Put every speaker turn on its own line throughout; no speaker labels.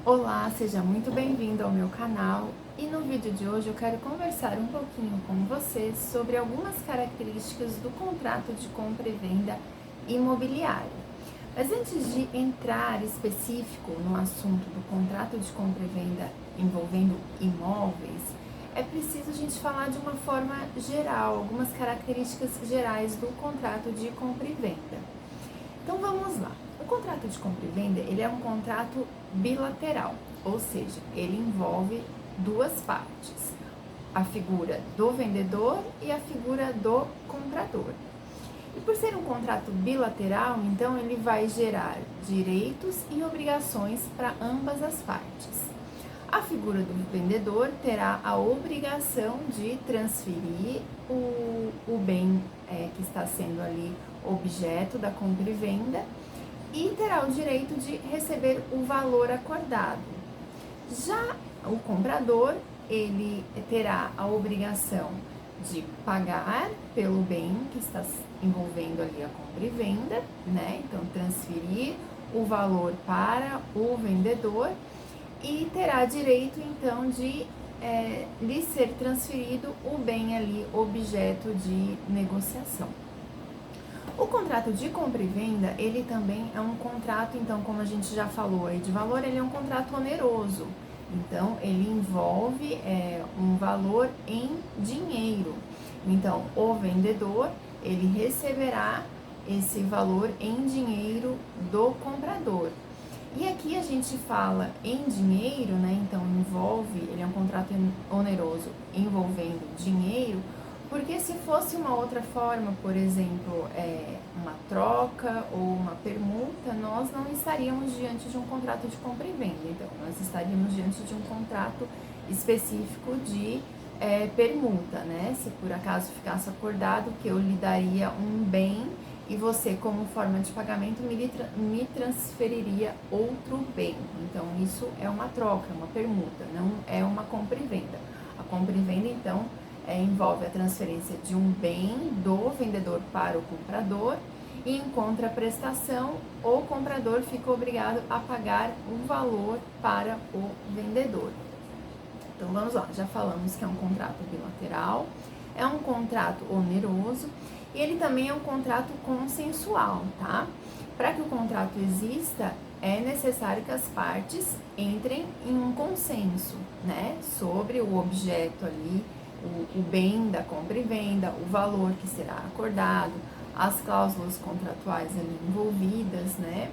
Olá, seja muito bem-vindo ao meu canal e no vídeo de hoje eu quero conversar um pouquinho com você sobre algumas características do contrato de compra e venda imobiliário. Mas antes de entrar específico no assunto do contrato de compra e venda envolvendo imóveis, é preciso a gente falar de uma forma geral, algumas características gerais do contrato de compra e venda. Então vamos lá. O contrato de compra e venda, ele é um contrato bilateral, ou seja, ele envolve duas partes, a figura do vendedor e a figura do comprador. E por ser um contrato bilateral, então ele vai gerar direitos e obrigações para ambas as partes. A figura do vendedor terá a obrigação de transferir o bem que está sendo ali objeto da compra e venda e terá o direito de receber o valor acordado. Já o comprador, ele terá a obrigação de pagar pelo bem que está envolvendo ali a compra e venda, né? Então, transferir o valor para o vendedor e terá direito, então, de lhe ser transferido o bem ali, objeto de negociação. O contrato de compra e venda, ele também é um contrato, então, como a gente já falou aí de valor, ele é um contrato oneroso. Então, ele envolve um valor em dinheiro. Então, o vendedor, ele receberá esse valor em dinheiro do comprador. E aqui a gente fala em dinheiro, né? Então, ele é um contrato oneroso envolvendo dinheiro, porque se fosse uma outra forma, por exemplo, uma troca ou uma permuta, nós não estaríamos diante de um contrato de compra e venda. Então, nós estaríamos diante de um contrato específico de permuta, né? Se por acaso ficasse acordado que eu lhe daria um bem e você, como forma de pagamento, me transferiria outro bem. Então, isso é uma troca, uma permuta, não é uma compra e venda. A compra e venda, então, envolve a transferência de um bem do vendedor para o comprador e, em contraprestação, o comprador fica obrigado a pagar um valor para o vendedor. Então, vamos lá, já falamos que é um contrato bilateral, é um contrato oneroso e ele também é um contrato consensual, tá? Para que o contrato exista, é necessário que as partes entrem em um consenso, né? Sobre o objeto ali, o bem da compra e venda, o valor que será acordado, as cláusulas contratuais ali envolvidas, né?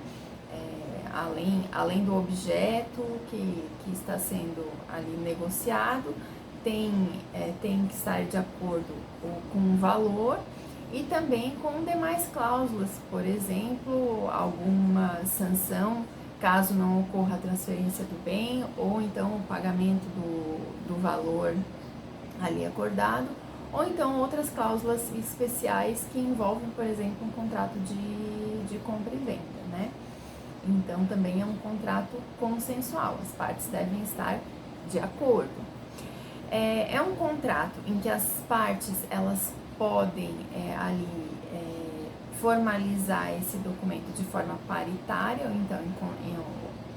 Além do objeto que está sendo ali negociado, tem que estar de acordo com o valor e também com demais cláusulas, por exemplo, alguma sanção caso não ocorra a transferência do bem ou então o pagamento do valor ali acordado, ou então outras cláusulas especiais que envolvem, por exemplo, um contrato de compra e venda, né? Então, também é um contrato consensual, as partes devem estar de acordo. É um contrato em que as partes, elas podem formalizar esse documento de forma paritária, ou então,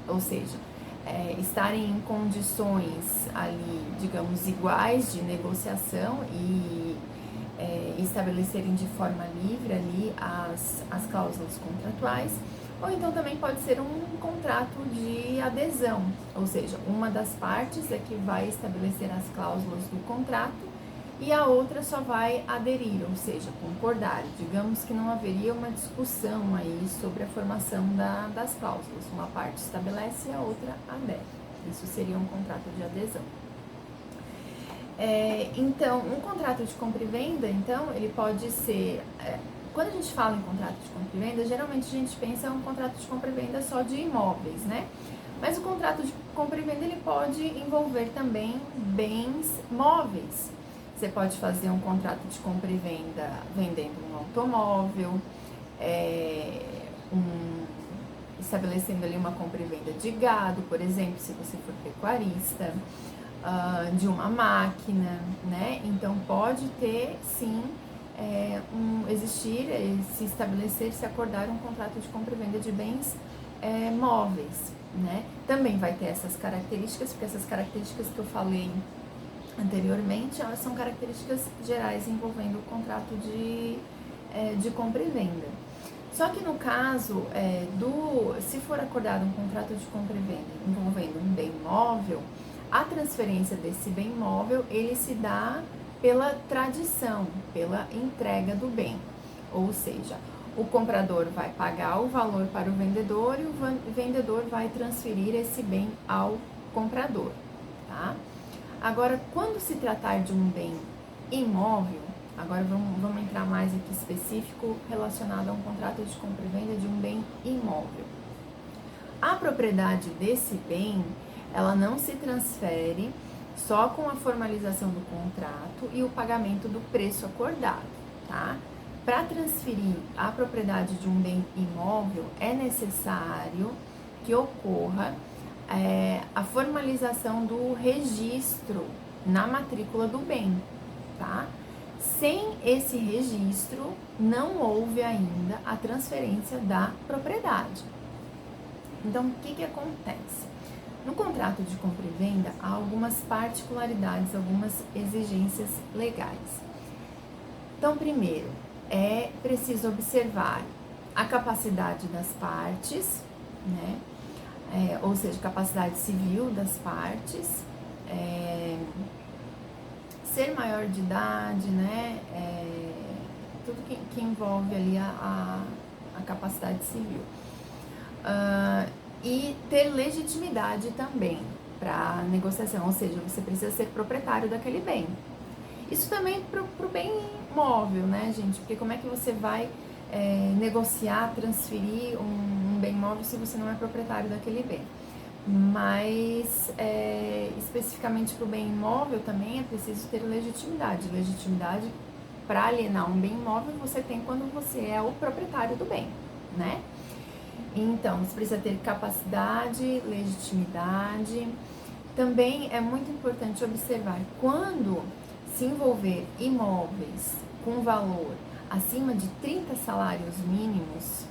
ou seja, estarem em condições ali, digamos, iguais de negociação e estabelecerem de forma livre ali as cláusulas contratuais, ou então também pode ser um contrato de adesão, ou seja, uma das partes é que vai estabelecer as cláusulas do contrato e a outra só vai aderir, ou seja, concordar. Digamos que não haveria uma discussão aí sobre a formação das cláusulas. Uma parte estabelece e a outra adere. Isso seria um contrato de adesão. Então, um contrato de compra e venda, então, ele pode ser... quando a gente fala em contrato de compra e venda, geralmente a gente pensa em um contrato de compra e venda só de imóveis, né? Mas o contrato de compra e venda, ele pode envolver também bens móveis. Você pode fazer um contrato de compra e venda vendendo um automóvel, estabelecendo ali uma compra e venda de gado, por exemplo, se você for pecuarista, de uma máquina, né? Então, pode ter, sim, se estabelecer, se acordar um contrato de compra e venda de bens móveis, né? também vai ter essas características, porque essas características que eu falei anteriormente, elas são características gerais envolvendo o contrato de compra e venda. Só que no caso, se for acordado um contrato de compra e venda envolvendo um bem móvel, a transferência desse bem móvel, ele se dá pela tradição, pela entrega do bem. Ou seja, o comprador vai pagar o valor para o vendedor e o vendedor vai transferir esse bem ao comprador, tá? Agora, quando se tratar de um bem imóvel, agora vamos entrar mais aqui específico relacionado a um contrato de compra e venda de um bem imóvel. A propriedade desse bem, ela não se transfere só com a formalização do contrato e o pagamento do preço acordado, tá? Para transferir a propriedade de um bem imóvel, é necessário que ocorra a formalização do registro na matrícula do bem, tá? Sem esse registro, não houve ainda a transferência da propriedade. Então, o que acontece? No contrato de compra e venda, há algumas particularidades, algumas exigências legais. Então, primeiro, é preciso observar a capacidade das partes, né? Ou seja, capacidade civil das partes, ser maior de idade, né? Tudo que envolve ali a capacidade civil. E ter legitimidade também para negociação, ou seja, você precisa ser proprietário daquele bem. Isso também para o bem móvel, né, gente? Porque como é que você vai negociar, transferir um bem móvel se você não é proprietário daquele bem? Mas especificamente para o bem imóvel também é preciso ter legitimidade. Legitimidade para alienar um bem imóvel você tem quando você é o proprietário do bem, né? Então, você precisa ter capacidade, legitimidade. Também é muito importante observar quando se envolver imóveis com valor acima de 30 salários mínimos,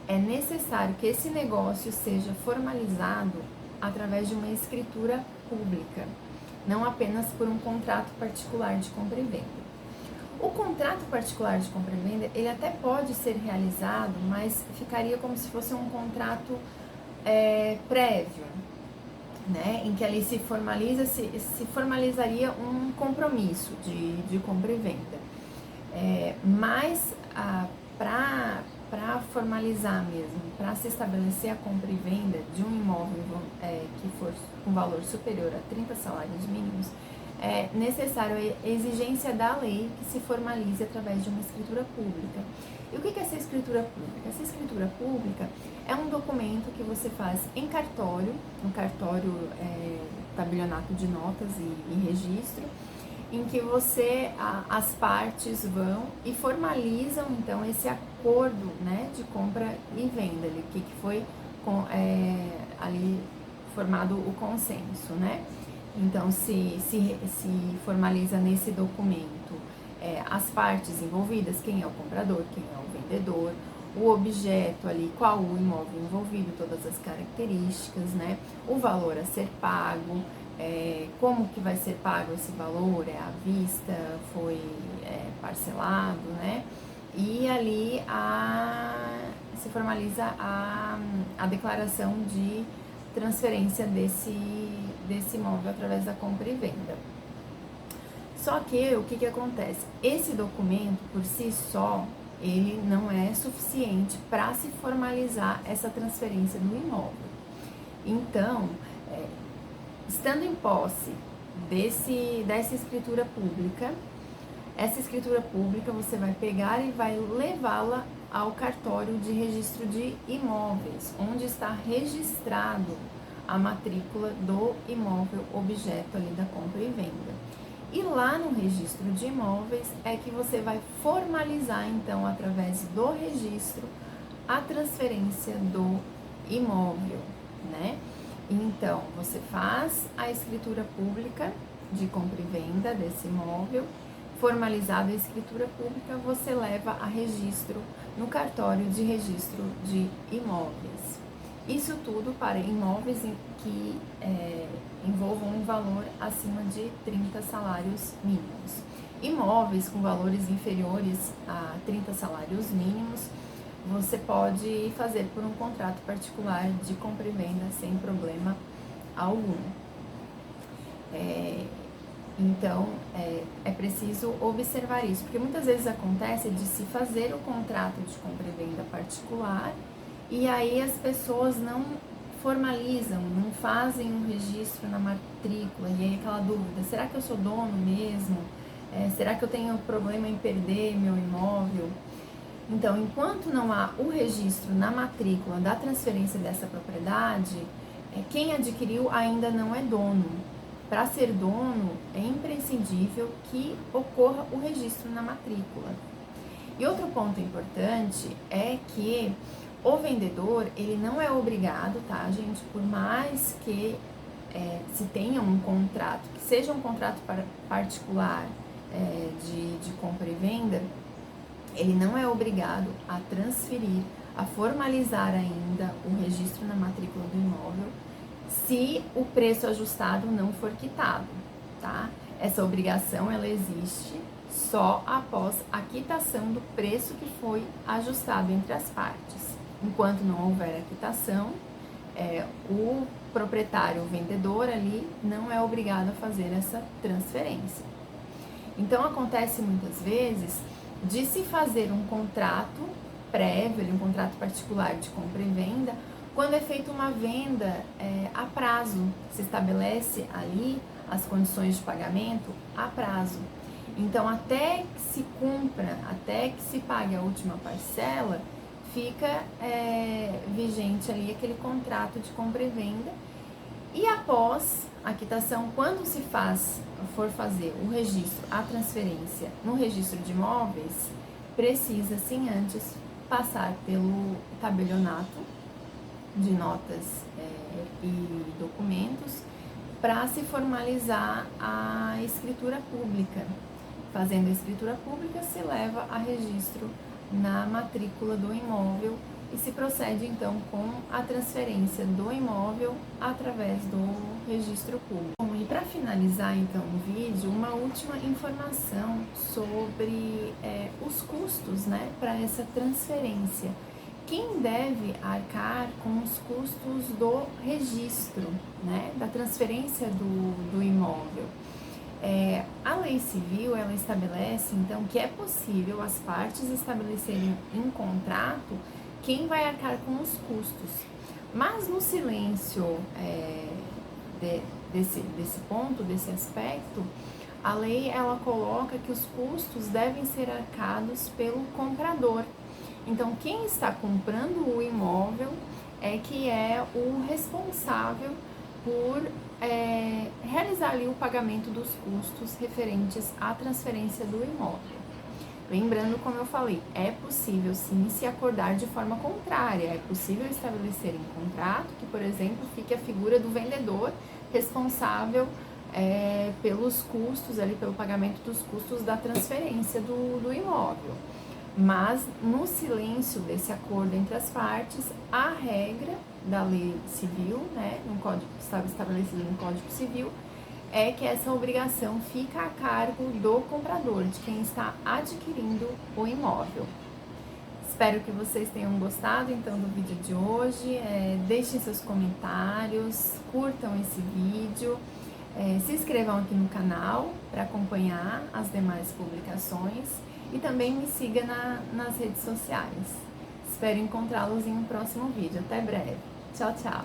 é necessário que esse negócio seja formalizado através de uma escritura pública, não apenas por um contrato particular de compra e venda. O contrato particular de compra e venda, ele até pode ser realizado, mas ficaria como se fosse um contrato prévio, né? Em que ali se formalizaria um compromisso de compra e venda. Mas para formalizar mesmo, para se estabelecer a compra e venda de um imóvel que for com valor superior a 30 salários mínimos, é necessário a exigência da lei que se formalize através de uma escritura pública. E o que é essa escritura pública? Essa escritura pública é um documento que você faz em cartório, no cartório tabelionato de notas e registro, em que as partes vão e formalizam então esse acordo, né, de compra e venda, ali, que foi ali formado o consenso, né? Então, se formaliza nesse documento as partes envolvidas, quem é o comprador, quem é o vendedor, o objeto ali, qual o imóvel envolvido, todas as características, né? O valor a ser pago, como que vai ser pago esse valor, à vista, foi parcelado, né? E ali se formaliza a declaração de transferência desse imóvel através da compra e venda. Só que o que acontece? Esse documento, por si só, ele não é suficiente para se formalizar essa transferência do imóvel. Então, estando em posse dessa escritura pública, essa escritura pública você vai pegar e vai levá-la ao cartório de registro de imóveis, onde está registrado a matrícula do imóvel objeto ali da compra e venda. E lá no registro de imóveis é que você vai formalizar, então, através do registro, a transferência do imóvel, né? Então, você faz a escritura pública de compra e venda desse imóvel, formalizada a escritura pública, você leva a registro no cartório de registro de imóveis. Isso tudo para imóveis que envolvam um valor acima de 30 salários mínimos. Imóveis com valores inferiores a 30 salários mínimos, você pode fazer por um contrato particular de compra e venda sem problema algum. Então, é preciso observar isso, porque muitas vezes acontece de se fazer o contrato de compra e venda particular e aí as pessoas não formalizam, não fazem um registro na matrícula, e aí aquela dúvida, será que eu sou dono mesmo? Será que eu tenho problema em perder meu imóvel? Então, enquanto não há o registro na matrícula da transferência dessa propriedade, quem adquiriu ainda não é dono. Para ser dono, é imprescindível que ocorra o registro na matrícula. E outro ponto importante é que o vendedor, ele não é obrigado, tá, gente? Por mais que se tenha um contrato, que seja um contrato particular de compra e venda, ele não é obrigado a transferir, a formalizar ainda o registro na matrícula do imóvel, se o preço ajustado não for quitado, tá? Essa obrigação, ela existe só após a quitação do preço que foi ajustado entre as partes. Enquanto não houver a quitação, o proprietário, o vendedor ali, não é obrigado a fazer essa transferência. Então, acontece muitas vezes de se fazer um contrato prévio, um contrato particular de compra e venda, quando é feita uma venda a prazo, se estabelece ali as condições de pagamento a prazo. Então, até que se cumpra, até que se pague a última parcela, fica vigente ali aquele contrato de compra e venda. E após a quitação, quando se for fazer o registro, a transferência no registro de imóveis, precisa sim antes passar pelo tabelionato de notas e documentos para se formalizar a escritura pública. Fazendo a escritura pública, se leva a registro na matrícula do imóvel e se procede então com a transferência do imóvel através do registro público. Bom, e para finalizar então o vídeo, uma última informação sobre os custos, né, para essa transferência. Quem deve arcar com os custos do registro, né, da transferência do imóvel? A lei civil, ela estabelece, então, que é possível as partes estabelecerem em contrato quem vai arcar com os custos. Mas no silêncio desse ponto, desse aspecto, a lei, ela coloca que os custos devem ser arcados pelo comprador. Então, quem está comprando o imóvel é que é o responsável por realizar ali o pagamento dos custos referentes à transferência do imóvel. Lembrando, como eu falei, é possível sim se acordar de forma contrária, é possível estabelecer em contrato que, por exemplo, fique a figura do vendedor responsável pelos custos, ali, pelo pagamento dos custos da transferência do imóvel. Mas no silêncio desse acordo entre as partes, a regra da lei civil, né, no código que estava estabelecido no Código Civil, é que essa obrigação fica a cargo do comprador, de quem está adquirindo o imóvel. Espero que vocês tenham gostado então do vídeo de hoje. Deixem seus comentários, curtam esse vídeo, se inscrevam aqui no canal para acompanhar as demais publicações e também me siga nas redes sociais. Espero encontrá-los em um próximo vídeo. Até breve. Tchau, tchau!